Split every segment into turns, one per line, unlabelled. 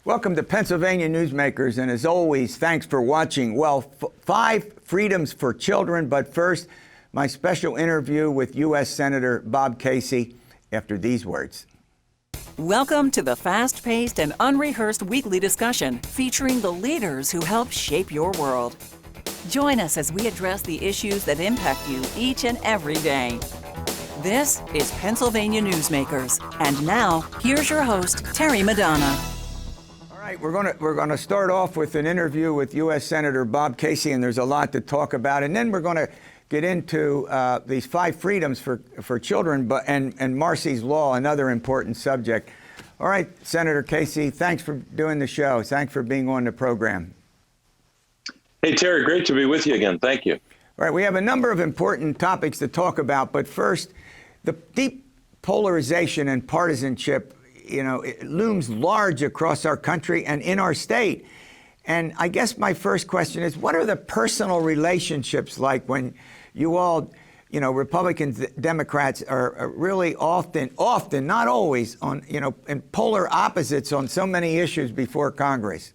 Welcome to Pennsylvania Newsmakers, and as always, thanks for watching. Well, 5 freedoms for children, but first, my special interview with U.S. Senator Bob Casey after these words.
Welcome to the fast-paced and unrehearsed weekly discussion featuring the leaders who help shape your world. Join us as we address the issues that impact you each and every day. This is Pennsylvania Newsmakers, and now, here's your host, Terry Madonna.
All right, we're going to start off with an interview with U.S. Senator Bob Casey, and there's a lot to talk about. And then we're going to get into these 5 freedoms for children, and Marsy's law, another important subject. All right, Senator Casey, thanks for doing the show. Thanks for being on the program.
Hey, Terry, great to be with you again. Thank you.
All right, we have a number of important topics to talk about, but first, the deep polarization and partisanship, it looms large across our country and in our state. And I guess my first question is, what are the personal relationships like when you all, Republicans, Democrats are really often, not always, on, in polar opposites on so many issues before Congress?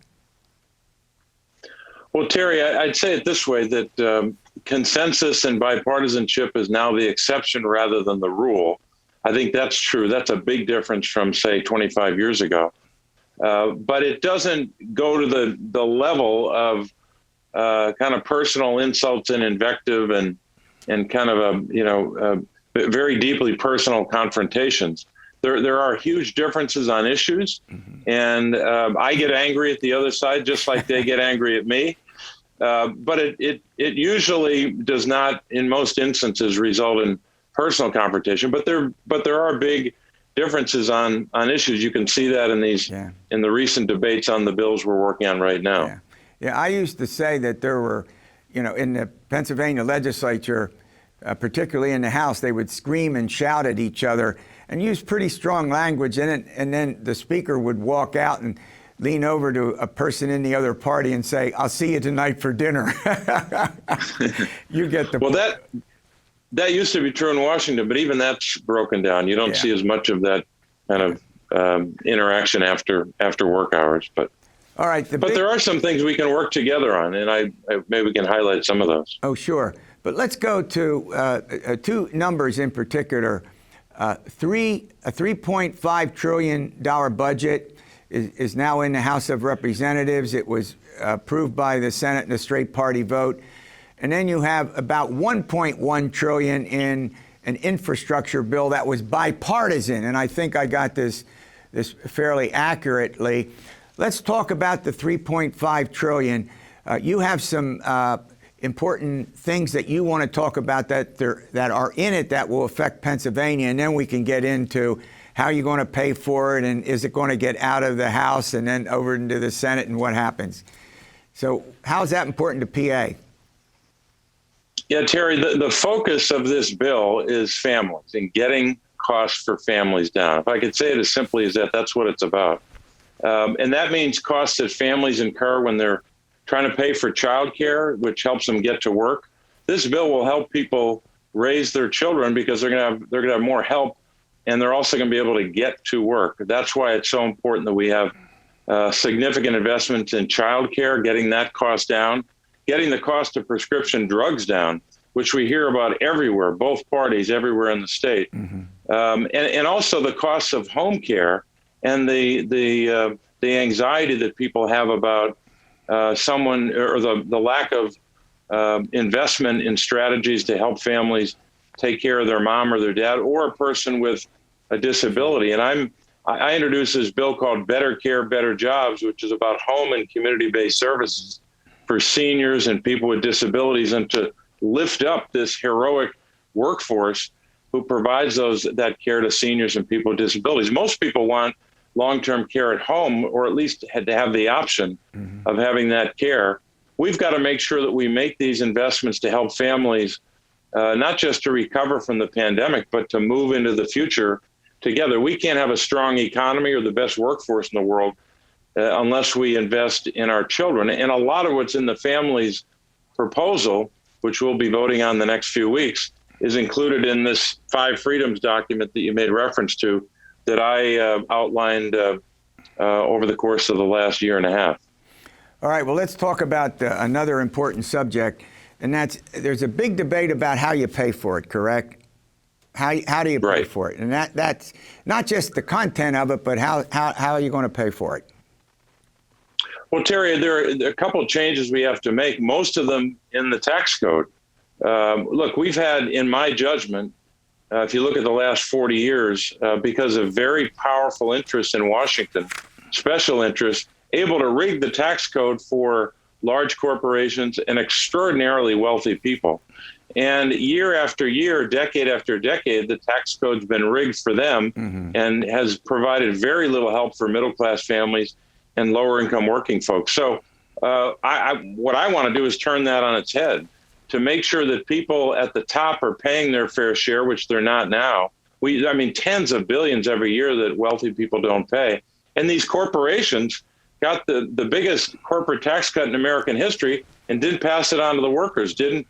Well, Terry, I'd say it this way, that consensus and bipartisanship is now the exception rather than the rule. I think that's true. That's a big difference from, say, 25 years ago. But it doesn't go to the level of kind of personal insults and invective and kind of very deeply personal confrontations. There are huge differences on issues, and I get angry at the other side just like they get angry at me. But it usually does not, in most instances, result in personal confrontation. But there are big differences on issues. You can see that in the recent debates on the bills we're working on right now.
Yeah, I used to say that there were, in the Pennsylvania legislature, particularly in the House, they would scream and shout at each other and use pretty strong language in it. And then the speaker would walk out and lean over to a person in the other party and say, "I'll see you tonight for dinner." You get the
point. Well, that used to be true in Washington, but even that's broken down. You don't see as much of that kind of interaction after work hours. But
all right,
but there are some things we can work together on, and I maybe we can highlight some of those.
Oh, sure. But let's go to 2 numbers in particular. A $3.5 trillion budget is now in the House of Representatives. It was approved by the Senate in a straight party vote. And then you have about $1.1 trillion in an infrastructure bill that was bipartisan. And I think I got this fairly accurately. Let's talk about the $3.5 trillion. You have some important things that you want to talk about that are in it that will affect Pennsylvania. And then we can get into how you're going to pay for it, and is it going to get out of the House and then over into the Senate, and what happens. So how is that important to PA?
Yeah, Terry, the focus of this bill is families and getting costs for families down. If I could say it as simply as that, that's what it's about. And that means costs that families incur when they're trying to pay for childcare, which helps them get to work. This bill will help people raise their children because they're going to have more help, and they're also going to be able to get to work. That's why it's so important that we have significant investments in childcare, getting that cost down, getting the cost of prescription drugs down, which we hear about everywhere, both parties everywhere in the state, and also the costs of home care and the anxiety that people have about someone, or the lack of investment in strategies to help families take care of their mom or their dad or a person with a disability. And I introduced this bill called Better Care, Better Jobs, which is about home and community-based services for seniors and people with disabilities, and to lift up this heroic workforce who provides that care to seniors and people with disabilities. Most people want long-term care at home, or at least had to have the option of having that care. We've got to make sure that we make these investments to help families, not just to recover from the pandemic, but to move into the future together. We can't have a strong economy or the best workforce in the world unless we invest in our children. And a lot of what's in the family's proposal, which we'll be voting on the next few weeks, is included in this 5 freedoms document that you made reference to, that I outlined over the course of the last year and a half.
All right, well, let's talk about another important subject, and that's there's a big debate about how you pay for it, correct? How do you pay
Right.
for it? And that's not just the content of it, but how are you going to pay for it?
Well, Terry, there are a couple of changes we have to make, most of them in the tax code. Look, we've had, in my judgment, if you look at the last 40 years, because of very powerful interests in Washington, special interests, able to rig the tax code for large corporations and extraordinarily wealthy people. And year after year, decade after decade, the tax code's been rigged for them and has provided very little help for middle-class families and lower-income working folks. So what I want to do is turn that on its head to make sure that people at the top are paying their fair share, which they're not now. I mean, tens of billions every year that wealthy people don't pay. And these corporations got the biggest corporate tax cut in American history and didn't pass it on to the workers, didn't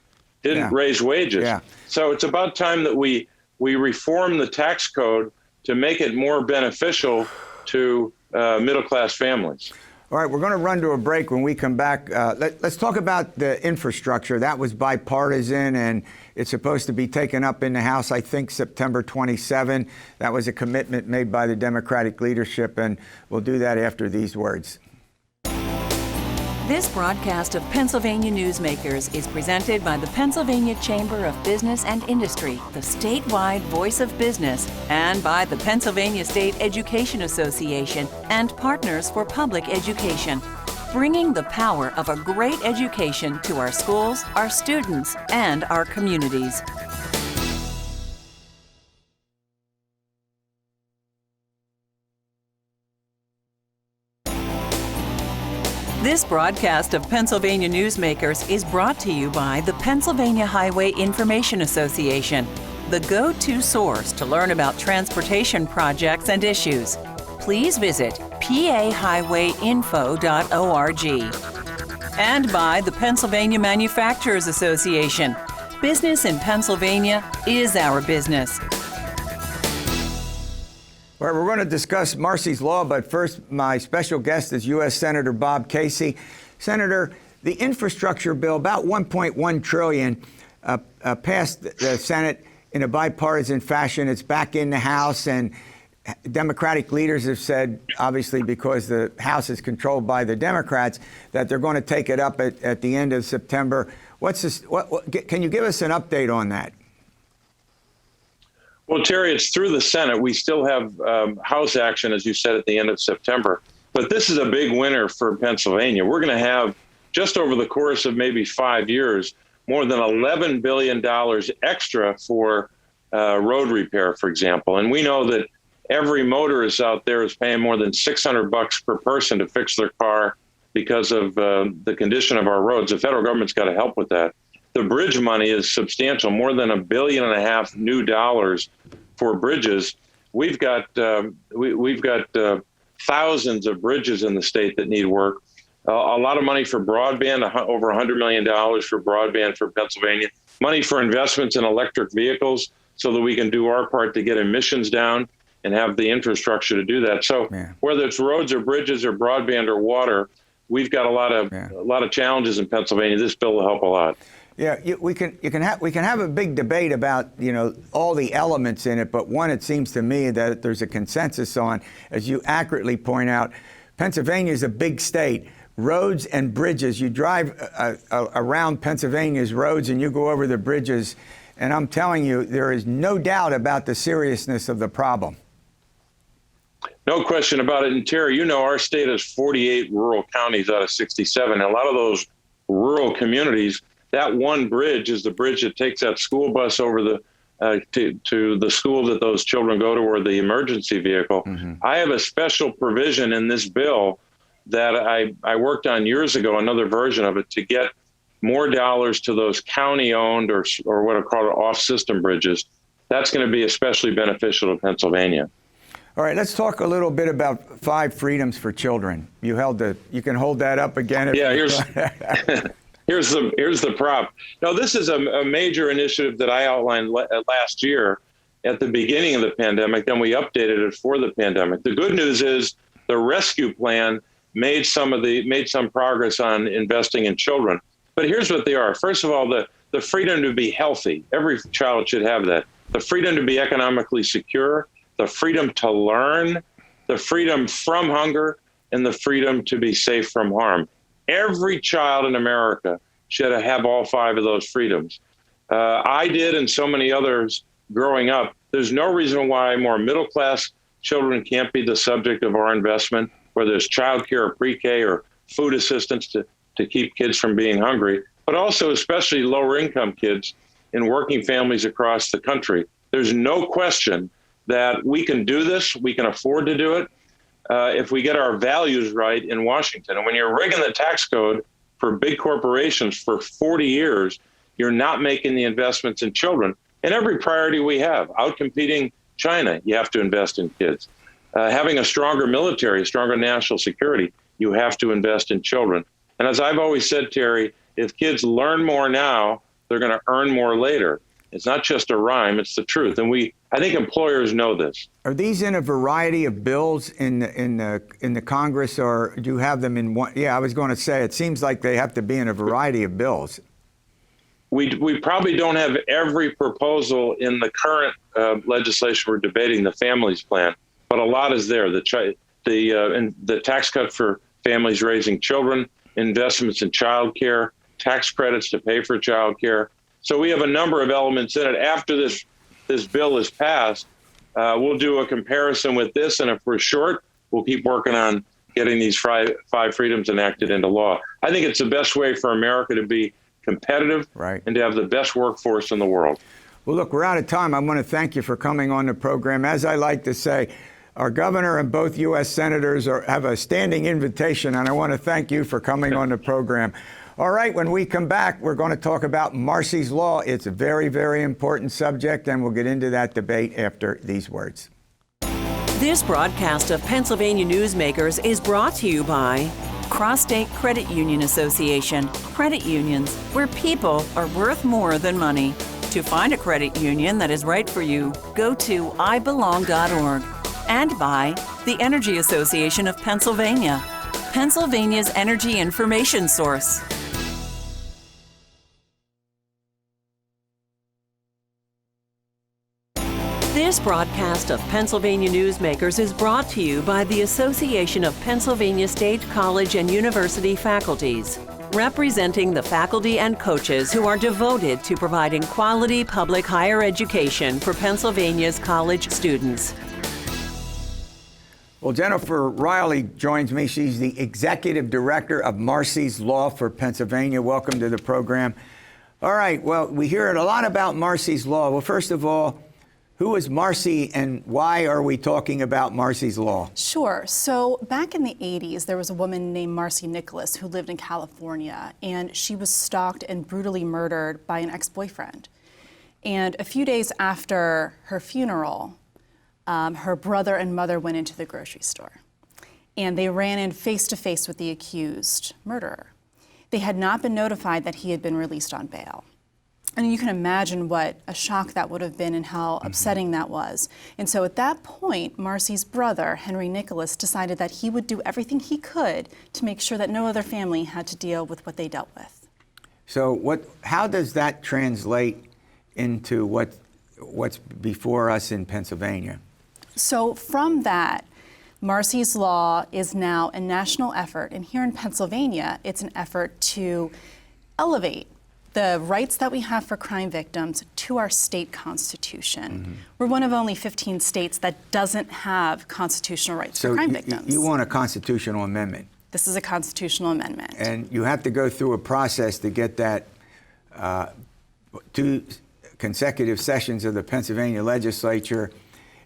raise wages. Yeah. So it's about time that we reform the tax code to make it more beneficial to middle-class families.
All right, we're going to run to a break. When we come back, let's talk about the infrastructure. That was bipartisan, and it's supposed to be taken up in the House, I think, September 27. That was a commitment made by the Democratic leadership, and we'll do that after these words.
This broadcast of Pennsylvania Newsmakers is presented by the Pennsylvania Chamber of Business and Industry, the statewide voice of business, and by the Pennsylvania State Education Association and Partners for Public Education, bringing the power of a great education to our schools, our students, and our communities. This broadcast of Pennsylvania Newsmakers is brought to you by the Pennsylvania Highway Information Association, the go-to source to learn about transportation projects and issues. Please visit pahighwayinfo.org. And by the Pennsylvania Manufacturers Association. Business in Pennsylvania is our business.
All right, we're going to discuss Marsy's Law, but first, my special guest is U.S. Senator Bob Casey. Senator, the infrastructure bill, about $1.1 trillion, passed the Senate in a bipartisan fashion. It's back in the House, and Democratic leaders have said, obviously because the House is controlled by the Democrats, that they're going to take it up at the end of September. Can you give us an update on that?
Well, Terry, it's through the Senate. We still have House action, as you said, at the end of September. But this is a big winner for Pennsylvania. We're going to have, just over the course of maybe 5 years, more than $11 billion extra for road repair, for example. And we know that every motorist out there is paying more than $600 per person to fix their car because of the condition of our roads. The federal government's got to help with that. The bridge money is substantial, more than $1.5 billion new dollars for bridges. We've got thousands of bridges in the state that need work. A lot of money for broadband, over $100 million for broadband for Pennsylvania. Money for investments in electric vehicles so that we can do our part to get emissions down and have the infrastructure to do that. So whether it's roads or bridges or broadband or water, we've got a lot of challenges in Pennsylvania. This bill will help a lot.
Yeah, we can have a big debate about all the elements in it, but one it seems to me that there's a consensus on, as you accurately point out, Pennsylvania is a big state. Roads and bridges. You drive around Pennsylvania's roads and you go over the bridges, and I'm telling you, there is no doubt about the seriousness of the problem.
No question about it. And Terry, our state has 48 rural counties out of 67. And a lot of those rural communities, that one bridge is the bridge that takes that school bus over to the school that those children go to, or the emergency vehicle. I have a special provision in this bill that I worked on years ago, another version of it, to get more dollars to those county-owned or what are called off-system bridges. That's going to be especially beneficial to Pennsylvania.
All right, let's talk a little bit about 5 freedoms for children. You can hold that up again. Here's the prop. Now, this is a major initiative that I outlined last year at the beginning of the pandemic. Then we updated it for the pandemic. The good news is
The rescue plan made some progress on investing in children. But here's what they are. First of all, the freedom to be healthy. Every child should have that. The freedom to be economically secure, the freedom to learn, the freedom from hunger, and the freedom to be safe from harm. Every child in America should have all 5 of those freedoms. I did, and so many others growing up. There's no reason why more middle-class children can't be the subject of our investment, whether it's childcare or pre-K or food assistance to keep kids from being hungry, but also especially lower-income kids in working families across the country. There's no question that we can do this. We can afford to do it if we get our values right in Washington. And when you're rigging the tax code for big corporations for 40 years, you're not making the investments in children. And every priority we have, outcompeting China, you have to invest in kids. Having a stronger military, a stronger national security, you have to invest in children. And as I've always said, Terry, if kids learn more now, they're going to earn more later. It's not just a rhyme, it's the truth. And I think employers know this.
Are these in a variety of bills in the Congress, or do you have them in one? Yeah, I was going to say, it seems like they have to be in a variety of bills.
We probably don't have every proposal in the current legislation we're debating, the families plan, but a lot is there. The tax cut for families raising children, investments in child care, tax credits to pay for child care. So we have a number of elements in it. After this bill is passed, we'll do a comparison with this, and if we're short, we'll keep working on getting these 5 freedoms enacted into law. I think it's the best way for America to be competitive,
right,
and to have the best workforce in the world.
Well, look, we're out of time. I want to thank you for coming on the program. As I like to say, our governor and both U.S. senators have a standing invitation, and I want to thank you for coming on the program. All right, when we come back, we're going to talk about Marsy's Law. It's a very, very important subject, and we'll get into that debate after these words.
This broadcast of Pennsylvania Newsmakers is brought to you by Cross-State Credit Union Association. Credit unions, where people are worth more than money. To find a credit union that is right for you, go to ibelong.org. And by the Energy Association of Pennsylvania, Pennsylvania's energy information source. This broadcast of Pennsylvania Newsmakers is brought to you by the Association of Pennsylvania State College and University Faculties, representing the faculty and coaches who are devoted to providing quality public higher education for Pennsylvania's college students.
Well, Jennifer Riley joins me. She's the executive director of Marsy's Law for Pennsylvania. Welcome to the program. All right, well, we hear a lot about Marsy's Law. Well, first of all, who is Marsy, and why are we talking about Marsy's Law?
Sure. So back in the 80s, there was a woman named Marsy Nicholas who lived in California, and she was stalked and brutally murdered by an ex-boyfriend. And a few days after her funeral, her brother and mother went into the grocery store, and they ran in face-to-face with the accused murderer. They had not been notified that he had been released on bail. And you can imagine what a shock that would have been and how upsetting that was. And so at that point, Marsy's brother, Henry Nicholas, decided that he would do everything he could to make sure that no other family had to deal with what they dealt with.
So how does that translate into what's before us in Pennsylvania?
So from that, Marsy's Law is now a national effort. And here in Pennsylvania, it's an effort to elevate the rights that we have for crime victims to our state constitution. We're one of only 15 states that doesn't have constitutional rights for crime victims.
You want a constitutional amendment?
This is a constitutional amendment.
And you have to go through a process to get that 2 consecutive sessions of the Pennsylvania legislature,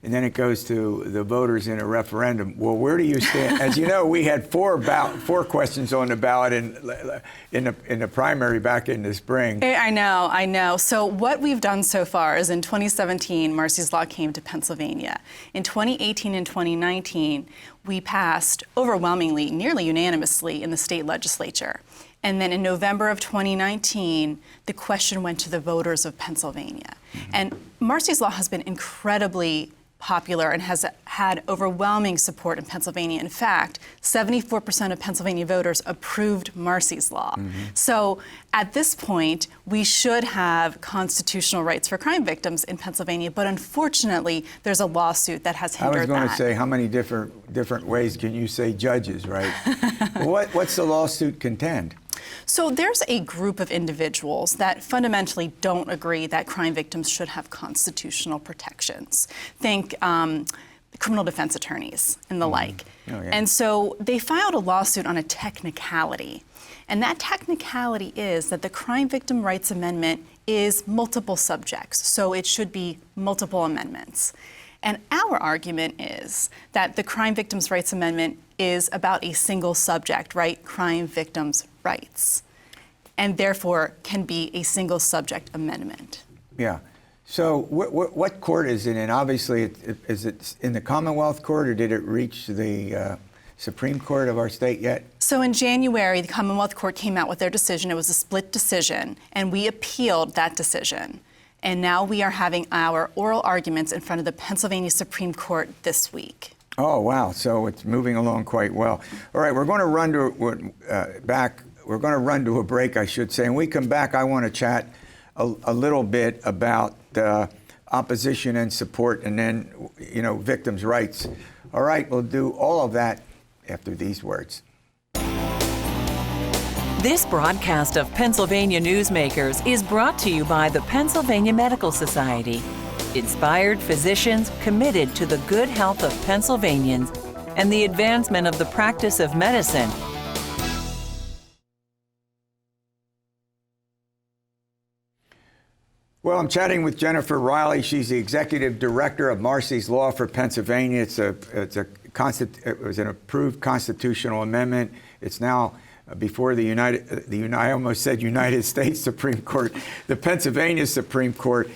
and then it goes to the voters in a referendum. Well, where do you stand? As you know, we had 4 questions on the ballot in the primary back in the spring.
I know. So what we've done so far is in 2017, Marsy's Law came to Pennsylvania. In 2018 and 2019, we passed overwhelmingly, nearly unanimously in the state legislature. And then in November of 2019, the question went to the voters of Pennsylvania. And Marsy's Law has been incredibly popular and has had overwhelming support in Pennsylvania. In fact, 74% of Pennsylvania voters approved Marsy's law. So at this point, we should have constitutional rights for crime victims in Pennsylvania, but unfortunately, there's a lawsuit that has hindered that.
I was going to say, how many different ways can you say judges, right? What's the lawsuit contend?
So there's a group of individuals that fundamentally don't agree that crime victims should have constitutional protections. Think criminal defense attorneys and the like.
Oh, yeah.
And so they filed a lawsuit on a technicality. And that technicality is that the Crime Victim Rights Amendment is multiple subjects, so it should be multiple amendments. And our argument is that the Crime Victims' Rights Amendment is about a single subject, right? Crime victims' rights, and therefore can be a single subject amendment.
Yeah. So what court is it in? Obviously, is it in the Commonwealth Court, or did it reach the Supreme Court of our state yet?
So in January, the Commonwealth Court came out with their decision. It was a split decision, and we appealed that decision. And now we are having our oral arguments in front of the Pennsylvania Supreme Court this week.
Oh, wow. So it's moving along quite well. All right, we're going to run to We're going to run to a break, I should say. And when we come back, I want to chat a little bit about opposition and support, and then, victims' rights. All right, we'll do all of that after these words.
This broadcast of Pennsylvania Newsmakers is brought to you by the Pennsylvania Medical Society. Inspired physicians committed to the good health of Pennsylvanians and the advancement of the practice of medicine.
Well, I'm chatting with Jennifer Riley. She's the executive director of Marsy's Law for Pennsylvania. It was an approved constitutional amendment. It's now before I almost said United States Supreme Court, the Pennsylvania Supreme Court.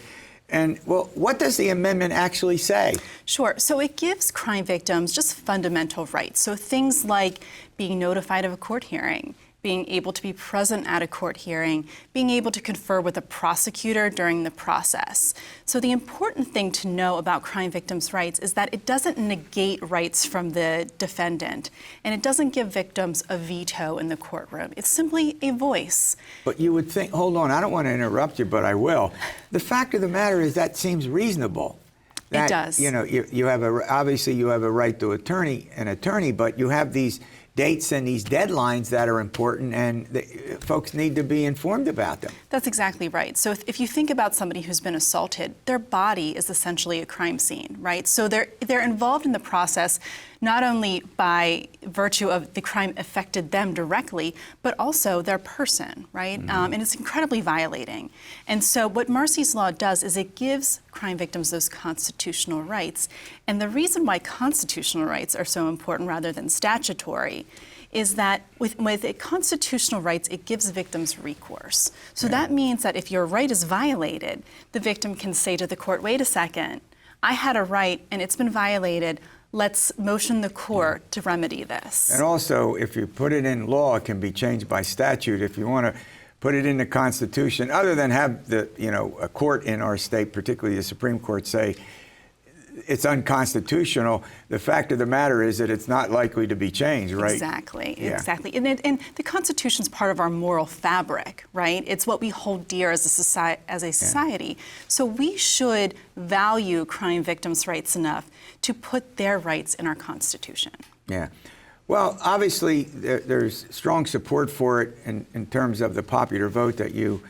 And, well, what does the amendment actually say?
Sure. So it gives crime victims just fundamental rights. So things like being notified of a court hearing, being able to be present at a court hearing, being able to confer with a prosecutor during the process. So the important thing to know about crime victims' rights is that it doesn't negate rights from the defendant, and it doesn't give victims a veto in the courtroom. It's simply a voice.
But you would think, hold on, I don't want to interrupt you, but I will. The fact of the matter is that seems reasonable.
It does.
You have obviously you have a right to an attorney, but you have these dates and these deadlines that are important, and folks need to be informed about them.
That's exactly right. So if you think about somebody who's been assaulted, their body is essentially a crime scene, right? So they're involved in the process not only by virtue of the crime affected them directly, but also their person, right? And it's incredibly violating. And so what Marsy's Law does is it gives crime victims those constitutional rights. And the reason why constitutional rights are so important rather than statutory is that with constitutional rights, it gives victims recourse. So that means that if your right is violated, the victim can say to the court, wait a second, I had a right and it's been violated. Let's motion the court to remedy this.
And also, if you put it in law, it can be changed by statute. If you want to put it in the Constitution, other than have a court in our state, particularly the Supreme Court, say it's unconstitutional, the fact of the matter is that it's not likely to be changed, right?
Exactly,
Yeah.
exactly. And the Constitution is part of our moral fabric, right? It's what we hold dear as a society. So we should value crime victims' rights enough to put their rights in our Constitution.
Yeah. Well, obviously, there's strong support for it in terms of the popular vote that you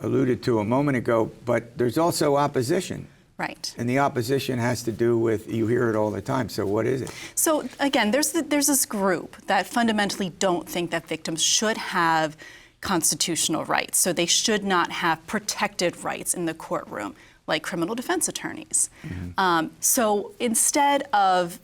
alluded to a moment ago, but there's also opposition.
Right.
And the opposition has to do with, you hear it all the time, so what is it?
So again, there's this group that fundamentally don't think that victims should have constitutional rights. So they should not have protected rights in the courtroom, like criminal defense attorneys. So instead of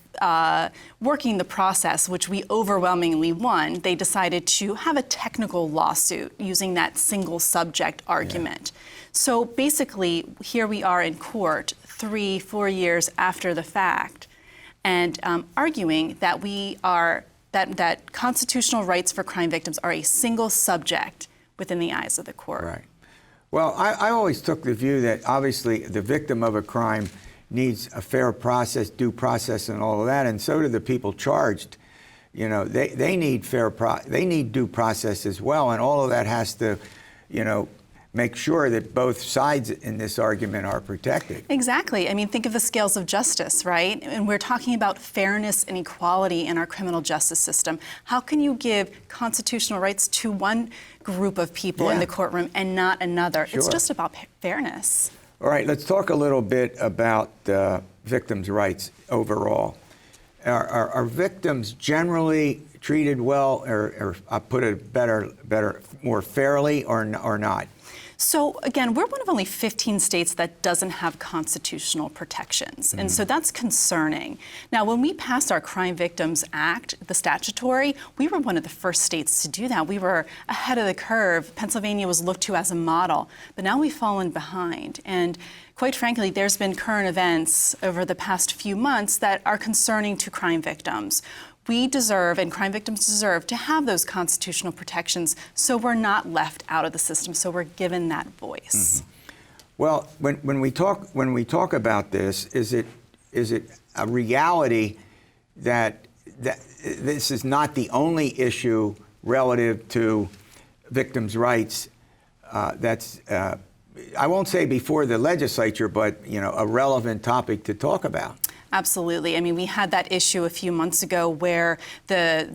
working the process, which we overwhelmingly won, they decided to have a technical lawsuit using that single subject argument. So basically, here we are in court 3-4 years after the fact, and arguing that that constitutional rights for crime victims are a single subject within the eyes of the court.
Right. Well, I always took the view that obviously the victim of a crime needs a fair process, due process, and all of that, and so do the people charged. You know, they need they need due process as well, and all of that has to, you know, make sure that both sides in this argument are protected.
Exactly. I mean, think of the scales of justice, right? And we're talking about fairness and equality in our criminal justice system. How can you give constitutional rights to one group of people in the courtroom and not another?
Sure.
It's just about fairness.
All right, let's talk a little bit about victims' rights overall. Are victims generally treated well, or I'll put it better, more fairly, or not?
So again, we're one of only 15 states that doesn't have constitutional protections, and so that's concerning. Now, when we passed our Crime Victims Act, the statutory, we were one of the first states to do that. We were ahead of the curve. Pennsylvania was looked to as a model, but now we've fallen behind. And quite frankly, there's been current events over the past few months that are concerning to crime victims. We deserve, and crime victims deserve, to have those constitutional protections so we're not left out of the system, so we're given that voice.
Well, when we talk about this, is it a reality that this is not the only issue relative to victims' rights that's I won't say before the legislature, but you know, a relevant topic to talk about?
Absolutely. I mean, we had that issue a few months ago where the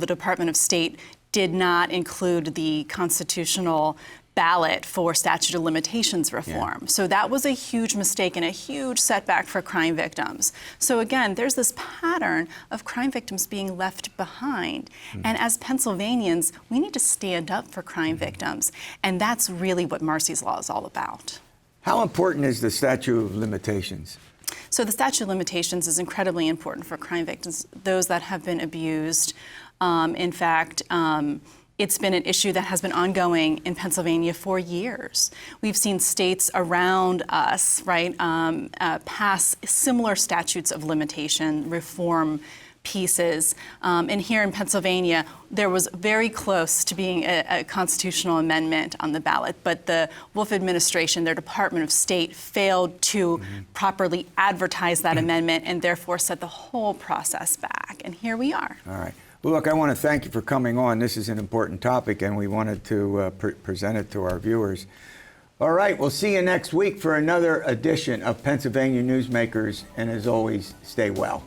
Department of State did not include the constitutional ballot for statute of limitations reform. So that was a huge mistake and a huge setback for crime victims. So again, there's this pattern of crime victims being left behind. And as Pennsylvanians, we need to stand up for crime victims. And that's really what Marsy's Law is all about.
How important is the statute of limitations?
So the statute of limitations is incredibly important for crime victims, those that have been abused. In fact, it's been an issue that has been ongoing in Pennsylvania for years. We've seen states around us, right, pass similar statutes of limitation reform pieces. And here in Pennsylvania, there was very close to being a constitutional amendment on the ballot, but the Wolf administration, their Department of State, failed to properly advertise that amendment and therefore set the whole process back. And here we are.
All right. Well, look, I want to thank you for coming on. This is an important topic, and we wanted to present it to our viewers. All right, we'll see you next week for another edition of Pennsylvania Newsmakers, and as always, stay well.